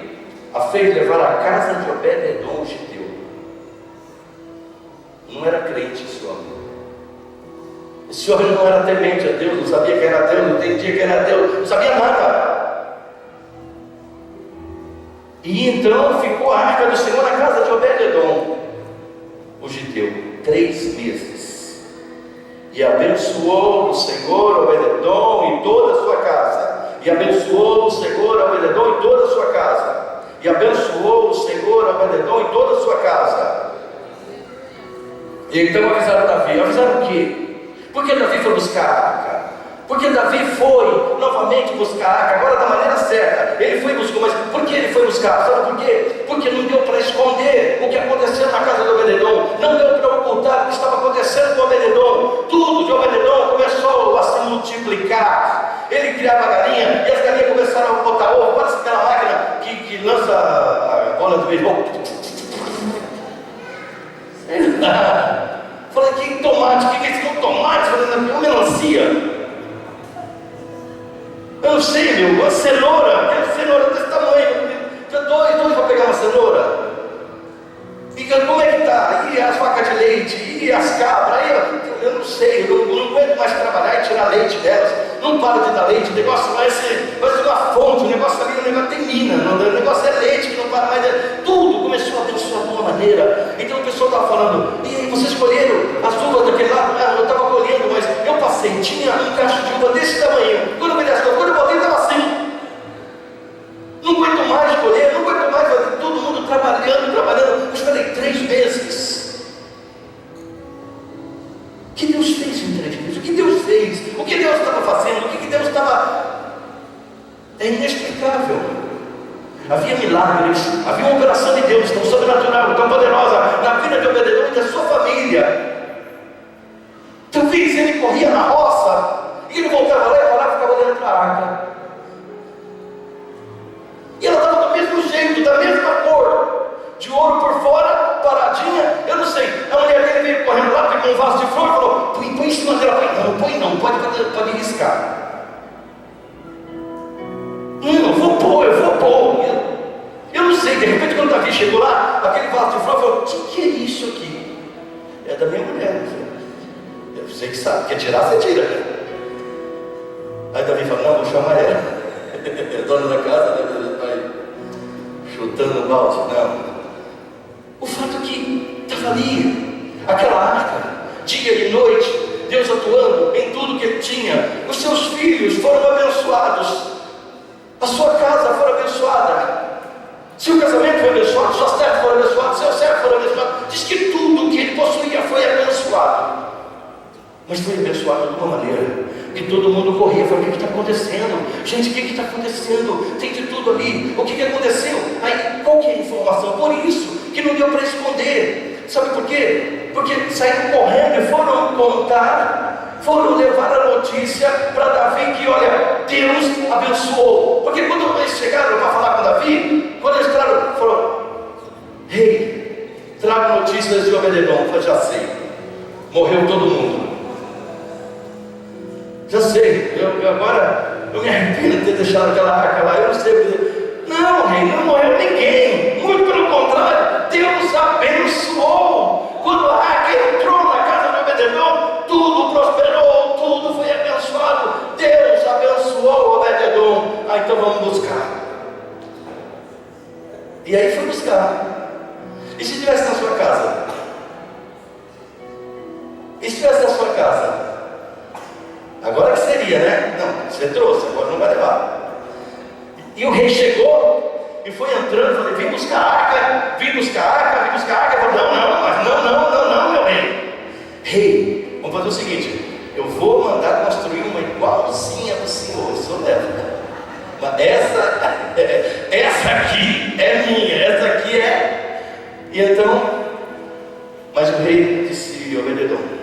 S1: a fez levar à casa de Obed-edom, o giteu. Não era crente esse homem. Esse homem não era temente a Deus, não sabia que era Deus, não entendia que era Deus, não sabia nada. E então ficou a arca do Senhor na casa de Obed-edom, o giteu, 3 meses. E abençoou o Senhor Obed-edom e toda a sua casa. E abençoou o Senhor Obed-edom e toda a sua casa. E abençoou o Senhor Obed-edom e toda a sua casa. E então avisaram Davi. Avisaram o quê? Porque Davi foi buscar a arca. Porque Davi foi novamente buscar a arca, agora da maneira certa. Ele foi buscar, mas por que ele foi buscar? Sabe por quê? Porque não deu para esconder o que aconteceu na casa de Obed-edom. Não deu para ocultar o que estava acontecendo com Obed-edom. Tudo de Obed-edom começou a se multiplicar. Ele criava galinha e as galinhas começaram a botar ovo. Parece aquela máquina que lança a bola do beisebol. Falei, que tomate? O que é esse tomate fazendo aqui? Uma melancia? Eu não sei, meu, uma cenoura, aquela cenoura desse tamanho. Dois para pegar uma cenoura. E como é que tá? E as vacas de leite? E as cabras? Eu não sei, eu não aguento mais trabalhar e tirar leite delas. Não para de dar leite, o negócio vai ser uma fonte, o negócio ali, o negócio tem mina, o negócio é leite que não para mais. Tudo começou a abençoar de uma maneira. Então o pessoal estava falando, e aí, vocês colheram as uvas daquele lado? Eu estava colhendo, mas eu passei, tinha um cacho de uva desse tamanho. Quando eu voltei, estava assim. Não aguento mais colher, não aguento mais fazer, todo mundo trabalhando. Eu esperei 3 meses. O que Deus fez em 3 meses? O que Deus fez? O que Deus estava fazendo? O que Deus estava... É inexplicável. Havia milagres, havia uma operação de Deus tão sobrenatural, tão poderosa na vida de Obed-edom e da sua família. Talvez ele corria na roça e ele voltava lá e parava e ficava dentro da arca. E ela estava do mesmo jeito, da mesma cor, de ouro por fora, paradinha. Eu não sei, a mulher dele veio correndo lá, pegou um vaso de flor e falou, põe em cima dela. Põe não, pode riscar. Eu vou pôr. Eu não sei, de repente quando Davi chegou lá, aquele vaso de flor falou, o que é isso aqui? É da minha mulher. Eu sei que sabe, quer tirar, você tira. Aí Davi falou, não, vou chamar ela. É dona da casa, vai chutando o balde. Não. O fato é que estava ali, aquela arca, dia e noite, Deus atuando em tudo que ele tinha. Os seus filhos foram abençoados. A sua casa foi abençoada. Seu casamento foi abençoado, suas terras foram abençoadas, seu servo foi abençoado. Diz que tudo que ele possuía foi abençoado. Mas foi abençoado de uma maneira que todo mundo corria. Falou, o que está acontecendo? Gente, o que está acontecendo? Tem de tudo ali. O que aconteceu? Aí, qual que é a informação? Por isso que não deu para esconder. Sabe por quê? Porque saíram correndo e foram contar, foram levar a notícia para Davi que, olha, Deus abençoou. Porque quando eles chegaram para falar com Davi, quando eles entraram, falou, rei, traga notícias de Obed-edom. Eu falei, já sei, morreu todo mundo. Já sei, agora eu me arrependo de ter deixado aquela arca lá, eu não sei. Não, rei, não morreu ninguém. Muito pelo contrário, Deus abençoou. Quando a arca entrou na casa de Obed-edom, tudo prosperou, tudo foi abençoado. Deus abençoou Obed-edom. Então vamos buscar. E aí foi buscar. E se estivesse na sua casa? E se estivesse na sua casa? Agora que seria, né? Não, você trouxe, agora não vai levar. E o rei chegou e foi entrando, falei, vim buscar a arca. Falei, não, meu rei. Rei, vamos fazer o seguinte, eu vou mandar construir uma igualzinha do senhor, o senhor leva. Mas essa aqui é minha, essa aqui é. E então, mas o rei disse, Obed-edom,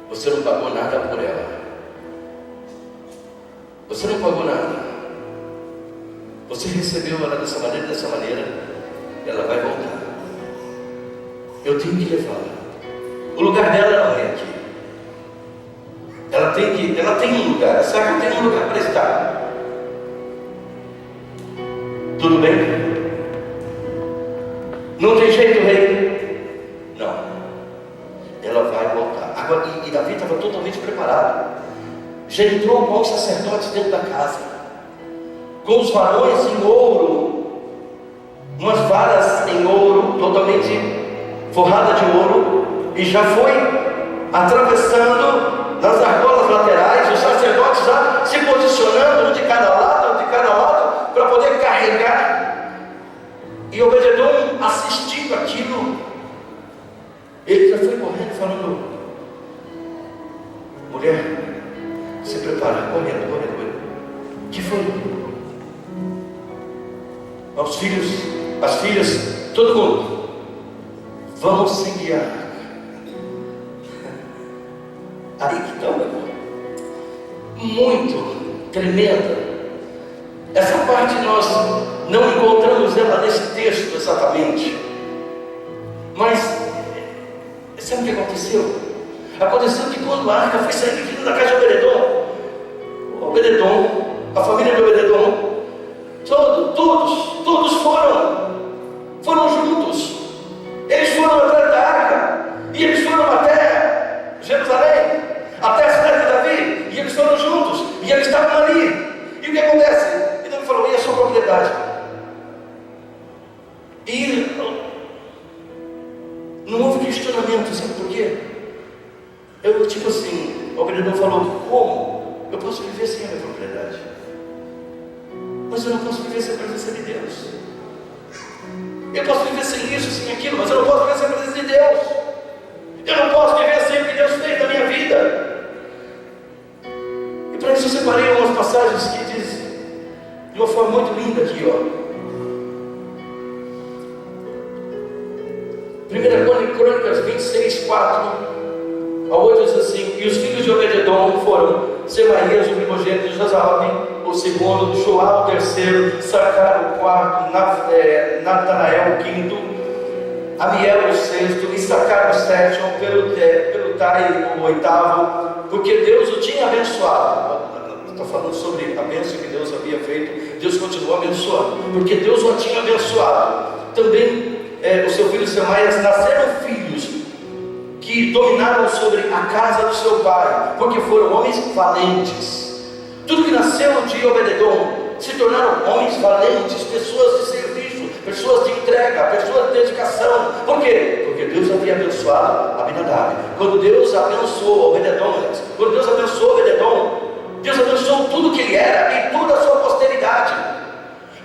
S1: você não pagou nada por ela. Você não pagou nada. Você recebeu ela dessa maneira, ela vai voltar. Eu tenho que levá-la. O lugar dela não é aqui. Ela tem um lugar. Essa arca tem um lugar para estar. Tudo bem? Não tem jeito, rei? Não. Davi estava totalmente preparado. Já entrou com os sacerdotes dentro da casa, com os varões em ouro, umas varas em ouro, totalmente forrada de ouro, e já foi atravessando nas argolas laterais, os sacerdotes já se posicionando, um de cada lado, para poder carregar. E Obed-edom, assistindo aquilo, ele já foi correndo, falando: mulher, se prepara, correndo. O que foi? Aos filhos, as filhas, todo mundo, vamos seguir a arca. Aí que está, muito tremenda. Essa parte nós não encontramos ela nesse texto exatamente, mas sabe o que aconteceu? Aconteceu que quando a arca foi sair de da casa de Obed-edom, a família de Obed-edom, todos foram juntos. Eles foram atrás da arca, e eles foram até Jerusalém, até a cidade de Davi, e eles foram juntos, e eles estavam ali. E o que acontece? E Davi falou: e a sua propriedade? E não houve questionamento, sabe por quê? Tipo assim, Obed-edom falou: como? Eu posso viver sem a minha propriedade, mas eu não posso viver sem a presença de Deus. Eu posso viver sem isso, sem aquilo, mas eu não posso viver sem a presença de Deus. Eu não posso viver sem o que Deus fez na minha vida. E para isso eu separei umas passagens que dizem de uma forma muito linda aqui, ó. 1 Crônicas 26, 4 ao 8 diz assim: e os filhos de Obed-edom foram Semaías, o primogênito, Jozabade, o segundo, Joá, o terceiro, Sacar, o quarto, Natanael, o quinto, Amiel, o sexto, Issacar, o sétimo, Pelutai, o oitavo, porque Deus o tinha abençoado. Está falando sobre a bênção que Deus havia feito. Deus continuou abençoando, porque Deus o tinha abençoado. Também o seu filho Semaías, nasceram filhos que dominaram sobre a casa do seu pai, porque foram homens valentes. Tudo que nasceu de Obed-edom se tornaram homens valentes, pessoas de serviço, pessoas de entrega, pessoas de dedicação. Por quê? Porque Deus havia abençoado Abinadab. Quando Deus abençoou Obed-edom, Deus abençoou tudo que ele era e toda a sua posteridade.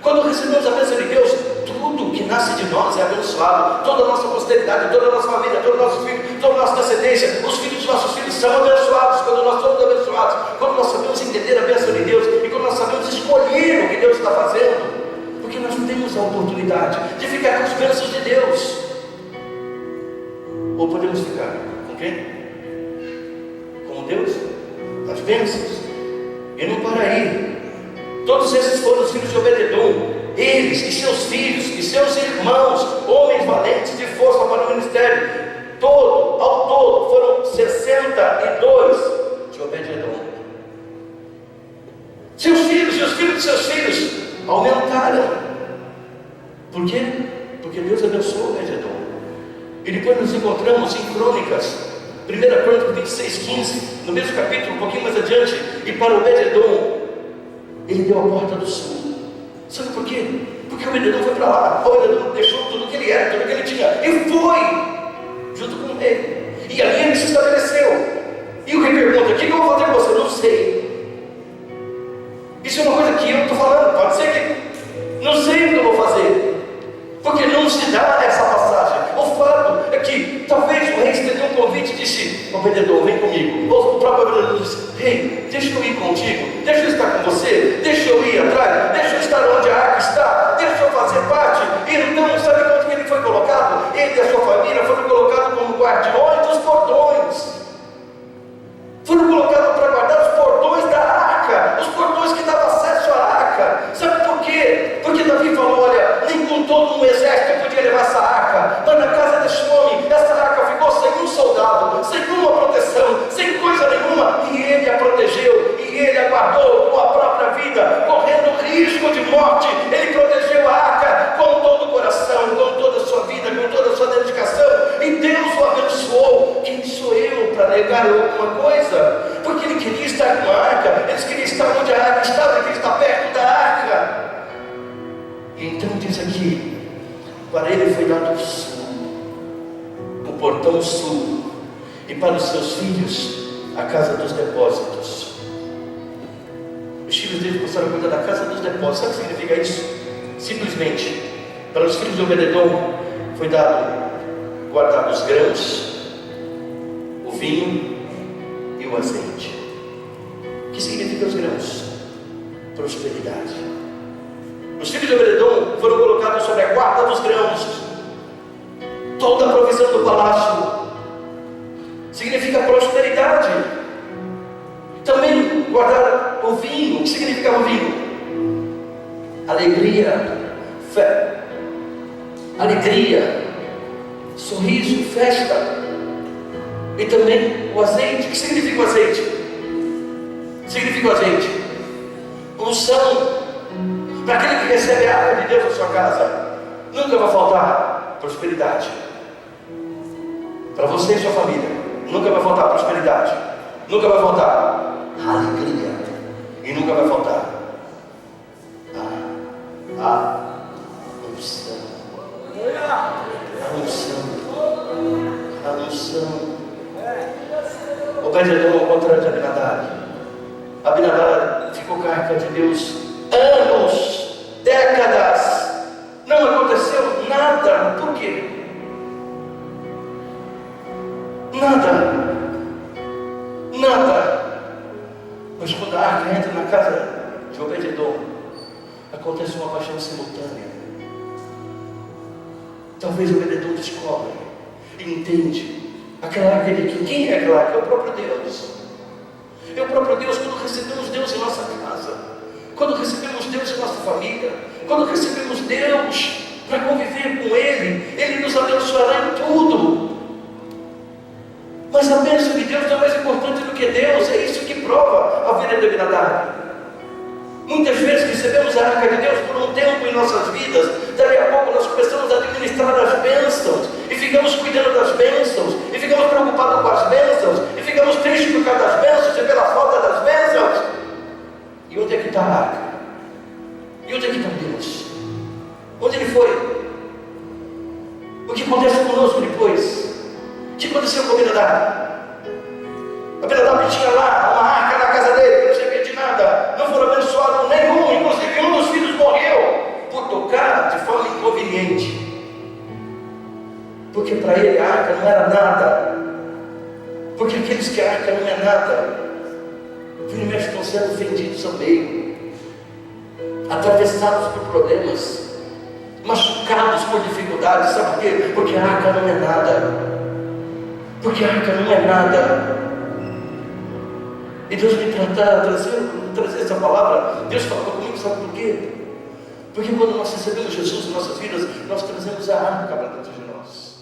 S1: Quando recebemos a bênção de Deus, tudo que nasce de nós é abençoado. Toda a nossa posteridade, toda a nossa família, todos os nossos filhos, toda a nossa descendência, os filhos dos nossos filhos são abençoados. Quando nós somos abençoados, quando nós sabemos entender a bênção de Deus e quando nós sabemos escolher o que Deus está fazendo, porque nós temos a oportunidade de ficar com as bênçãos de Deus. Ou podemos ficar com quem? Com Deus? As bênçãos. E não para aí. Todos esses foram os filhos de Obed-edom. Eles e seus filhos e seus irmãos, homens valentes de força para o ministério, ao todo foram 62 de Obed-edom. Seus filhos e os filhos de seus filhos aumentaram. Por quê? Porque Deus abençoou Obed-edom. E depois nos encontramos em Crônicas, 1 Crônicas 26, 15, no mesmo capítulo, um pouquinho mais adiante. E para Obed-edom, ele deu a porta do sul. Sabe por quê? Porque Obed-edom foi para lá. Obed-edom deixou tudo que ele era, tudo que ele tinha, e foi junto com ele. E ali ele se estabeleceu. E o rei pergunta: o que eu vou fazer com você? Não sei. Isso é uma coisa que eu estou falando. Pode ser que não sei o que eu vou fazer, porque não se dá essa passagem. O fato é que talvez o rei estendeu um convite e disse: Obed-edom, vem comigo. Ou o próprio Obed-edom disse: rei, deixa eu ir contigo, deixa eu estar com você, deixa eu ir atrás, deixa eu estar onde a arca está, deixa eu fazer parte. E então, sabe onde que ele foi colocado? Ele e a sua família foram colocados como guardiões dos portões. Foram colocados para guardar os portões da arca, os portões que davam acesso à arca. Sabe por quê? Porque Davi falou: olha, nem com todo um exército podia levar essa arca, mas na casa desse homem, essa arca ficou sem um soldado, sem uma proteção, sem coisa nenhuma, e ele a protegeu, e ele a guardou com a própria vida, correndo risco de morte. Ele protegeu a arca com todo o coração, com toda a sua vida, com toda a sua dedicação, e Deus o abençoou. Quem sou eu alguma coisa, porque ele queria estar com a arca, eles queriam estar onde a arca estava, ele queria estar perto da arca. E então diz aqui, para ele foi dado o sul, o portão sul, e para os seus filhos, a casa dos depósitos. Os filhos dele passaram a cuidar da casa dos depósitos. Sabe o que significa isso? Simplesmente, para os filhos de Obed-edom foi dado, guardado os grãos, o vinho e o azeite. O que significa os grãos? Prosperidade. Os filhos de Obed-edom foram colocados sobre a guarda dos grãos. Toda a provisão do palácio significa prosperidade. Também guardar o vinho. O que significa o vinho? Alegria, fé, alegria, sorriso, festa. E também o azeite. O que significa o azeite? Significa o azeite unção. Para aquele que recebe a arca de Deus na sua casa, nunca vai faltar prosperidade. Para você e sua família, nunca vai faltar prosperidade, nunca vai faltar alegria, e nunca vai faltar a unção. A unção. A unção. Obed-edom ao contrário de Abinadab. Abinadab ficou com a arca de Deus anos, décadas, não aconteceu nada. Por quê? Nada. Mas quando a arca entra na casa de Obed-edom, acontece uma paixão simultânea. Talvez Obed-edom descobre e entende aquela arca de quem é aquela arca? É o próprio Deus. É o próprio Deus. Quando recebemos Deus em nossa casa, quando recebemos Deus em nossa família, quando recebemos Deus para conviver com Ele, Ele nos abençoará em tudo. Mas a bênção de Deus não é mais importante do que Deus. É isso que prova a vida de Abinadab. Muitas vezes recebemos a arca de Deus por um tempo em nossas vidas. Daqui a pouco nós começamos a administrar as bênçãos, e ficamos cuidando das bênçãos, e ficamos preocupados com as bênçãos, e ficamos tristes por causa das bênçãos e pela falta das bênçãos. E onde é que está a arca? E onde é que está Deus? Onde Ele foi? O que acontece conosco depois? O que aconteceu com Abinadab? Abinadab tinha lá uma arca na casa dele, que não servia de nada, não foram abençoados nenhum, inclusive um dos filhos morreu por tocar de forma inconveniente, porque para ele a arca não era nada, porque aqueles que a arca não é nada, vira e mexe estão sendo vendidos ao meio, atravessados por problemas, machucados por dificuldades. Sabe por quê? Porque a arca não é nada. Porque a arca não é nada. E Deus me trazer essa palavra. Deus falou comigo, sabe por quê? Porque quando nós recebemos Jesus em nossas vidas, nós trazemos a arca para dentro de nós.